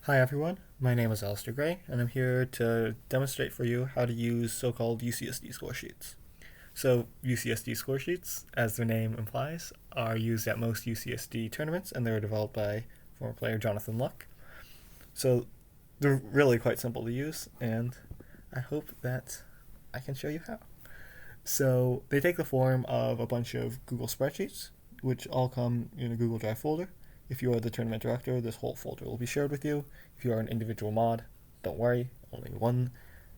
Hi everyone, my name is Alistair Gray, and I'm here to demonstrate for you how to use so-called UCSD Scoresheets. So UCSD Scoresheets, as their name implies, are used at most UCSD tournaments, and they were developed by former player Jonathan Luck. So they're really quite simple to use, and I hope that I can show you how. So they take the form of a bunch of Google spreadsheets, which all come in a Google Drive folder. If you are the tournament director, this whole folder will be shared with you. If you are an individual mod, don't worry, only one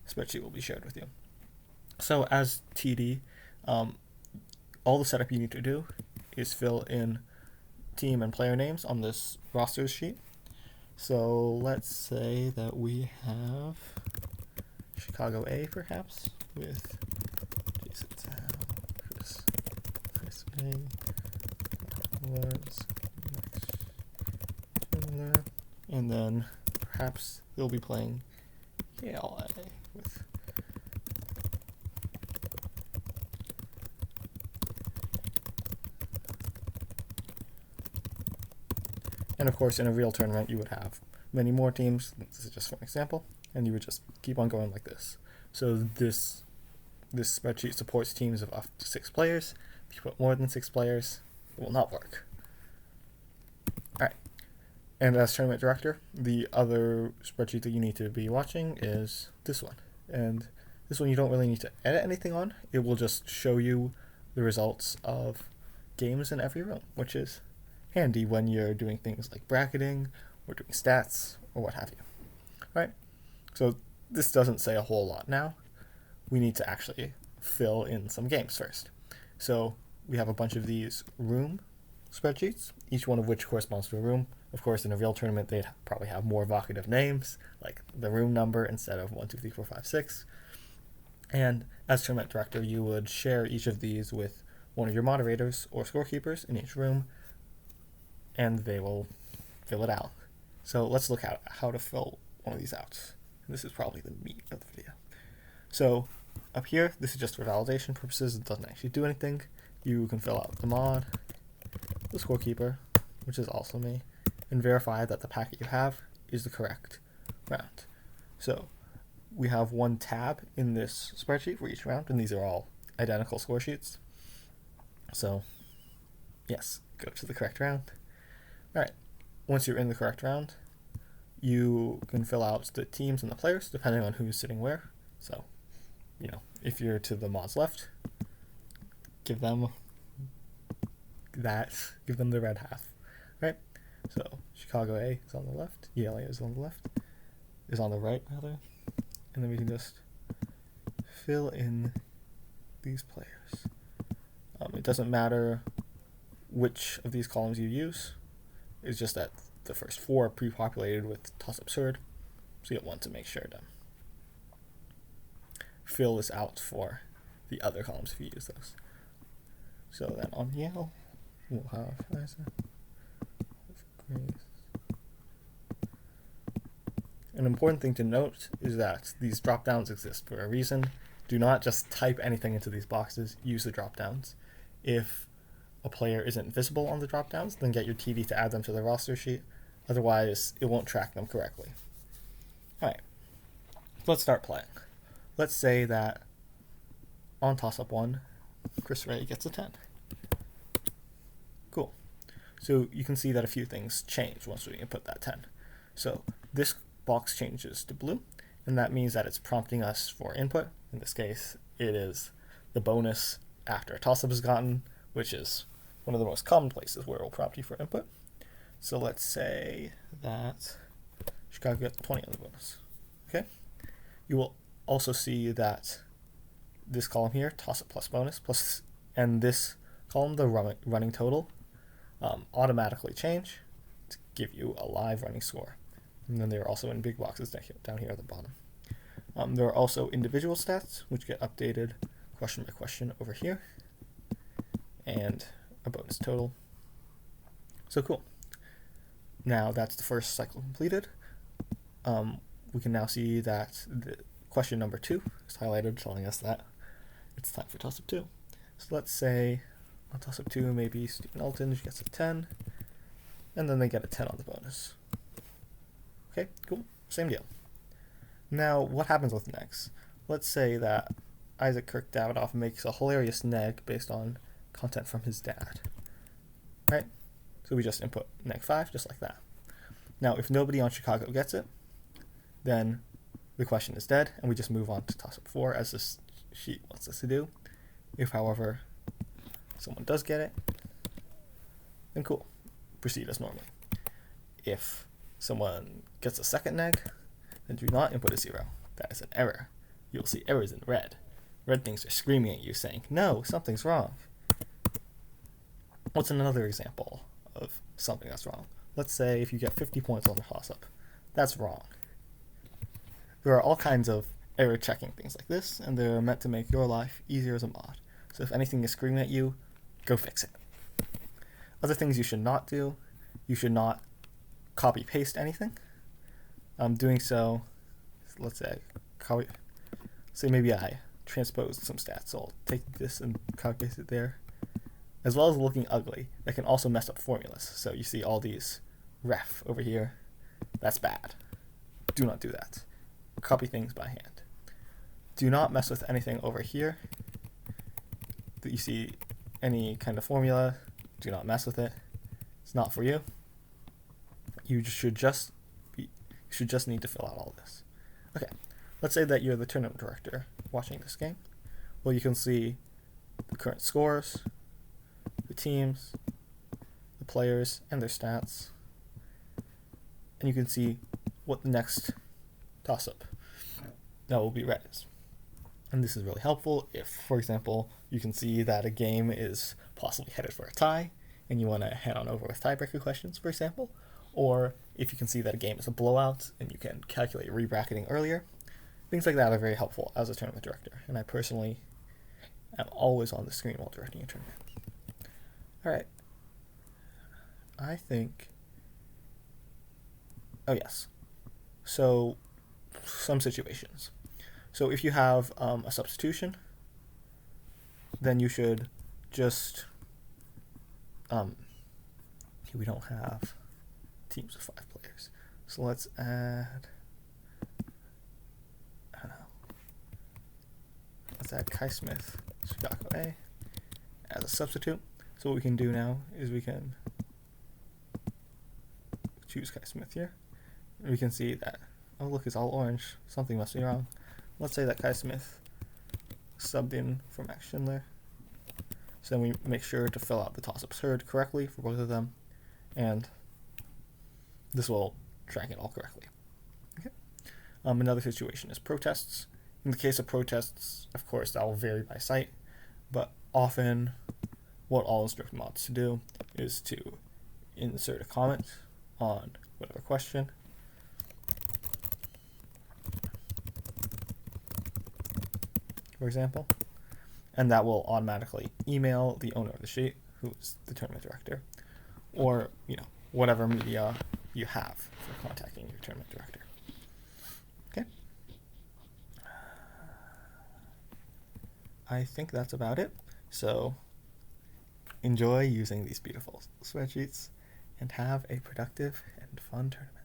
spreadsheet will be shared with you. So as TD, all the setup you need to do is fill in team and player names on this rosters sheet. So let's say that we have Chicago A perhaps with Jason Chris A was and then perhaps they'll be playing Yale with and of course in a real tournament you would have many more teams. This is just for an example, and you would just keep on going like this. So this spreadsheet supports teams of up to 6 players. If you put more than 6 players, it will not work. Alright. And as tournament director, the other spreadsheet that you need to be watching is this one. And this one you don't really need to edit anything on. It will just show you the results of games in every room, which is handy when you're doing things like bracketing or doing stats or what have you. Alright, so this doesn't say a whole lot now. We need to actually fill in some games first. So we have a bunch of these room spreadsheets, each one of which corresponds to a room. Of course, in a real tournament, they'd probably have more evocative names, like the room number instead of 1, 2, 3, 4, 5, 6. And as tournament director, you would share each of these with one of your moderators or scorekeepers in each room, and they will fill it out. So let's look at how to fill one of these out. This is probably the meat of the video. So up here, this is just for validation purposes. It doesn't actually do anything. You can fill out the mod, the scorekeeper, which is also me, and verify that the packet you have is the correct round. So we have one tab in this spreadsheet for each round, and these are all identical score sheets. So yes, go to the correct round. Alright, once you're in the correct round, you can fill out the teams and the players depending on who's sitting where. So, if you're to the mod's left, give them the red half, right? So Chicago A is on the left, Yale A is on the left, is on the right rather, and then we can just fill in these players. It doesn't matter which of these columns you use. It's just that the first 4 are pre-populated with toss absurd, so you'll want to make sure to fill this out for the other columns if you use those. So then on Yale, we'll have an important thing to note is that these drop-downs exist for a reason. Do not just type anything into these boxes, use the drop-downs. If a player isn't visible on the drop-downs, then get your TD to add them to the roster sheet. Otherwise, it won't track them correctly. Alright, let's start playing. Let's say that on toss-up 1, Chris Ray gets a 10. Cool. So you can see that a few things change once we input that 10. So this box changes to blue, and that means that it's prompting us for input. In this case, it is the bonus after a toss-up is gotten, which is one of the most common places where it will prompt you for input. So let's say that Chicago gets 20 on the bonus. Okay. You will also see that this column here, toss-up plus bonus, plus, and this column, the running total, automatically change to give you a live running score. And then they're also in big boxes down here at the bottom. There are also individual stats, which get updated question by question over here, and a bonus total. So cool. Now that's the first cycle completed. We can now see that the question number 2 is highlighted, telling us that it's time for toss-up 2. So let's say on toss-up 2, maybe Stephen Elton gets a 10, and then they get a 10 on the bonus. Okay, cool, same deal. Now, what happens with negs? Let's say that Isaac Kirk Davidoff makes a hilarious neg based on content from his dad, right? So we just input neg 5, just like that. Now, if nobody on Chicago gets it, then the question is dead, and we just move on to toss-up 4, as this sheet wants us to do. If, however, someone does get it, then cool, proceed as normally. If someone gets a second neg, then do not input a 0. That is an error. You'll see errors in red. Red things are screaming at you saying, no, something's wrong. What's another example of something that's wrong? Let's say if you get 50 points on the toss-up. That's wrong. There are all kinds of error checking things like this, and they're meant to make your life easier as a mod. So if anything is screaming at you, go fix it. Other things you should not do: you should not copy paste anything. Doing so, let's say maybe I transposed some stats, so I'll take this and copy paste it there. As well as looking ugly, that can also mess up formulas. So you see all these ref over here. That's bad. Do not do that. Copy things by hand. Do not mess with anything over here that you see any kind of formula. Do not mess with it. It's not for you. You should just need to fill out all this. Okay, let's say that you're the tournament director watching this game. Well, you can see the current scores, the teams, the players, and their stats. And you can see what the next toss-up that will be read is. And this is really helpful if, for example, you can see that a game is possibly headed for a tie, and you want to head on over with tiebreaker questions, for example. Or if you can see that a game is a blowout, and you can calculate rebracketing earlier. Things like that are very helpful as a tournament director, and I personally am always on the screen while directing a tournament. Alright. I think... Oh yes. So, some situations. So if you have a substitution, then you should just... we don't have teams of 5 players. So let's add... I don't know. Let's add Kai Smith, Chicago A, as a substitute. So what we can do now is we can choose Kai Smith here. And we can see that, oh look, it's all orange. Something must be wrong. Let's say that Kai Smith subbed in for Max Schindler. So then we make sure to fill out the toss-ups heard correctly for both of them. And this will track it all correctly. Okay. Another situation is protests. In the case of protests, of course, that will vary by site, but often what I'll instruct mods to do is to insert a comment on whatever question. For example, and that will automatically email the owner of the sheet, who is the tournament director, or whatever media you have for contacting your tournament director. Okay. I think that's about it. So enjoy using these beautiful spreadsheets and have a productive and fun tournament.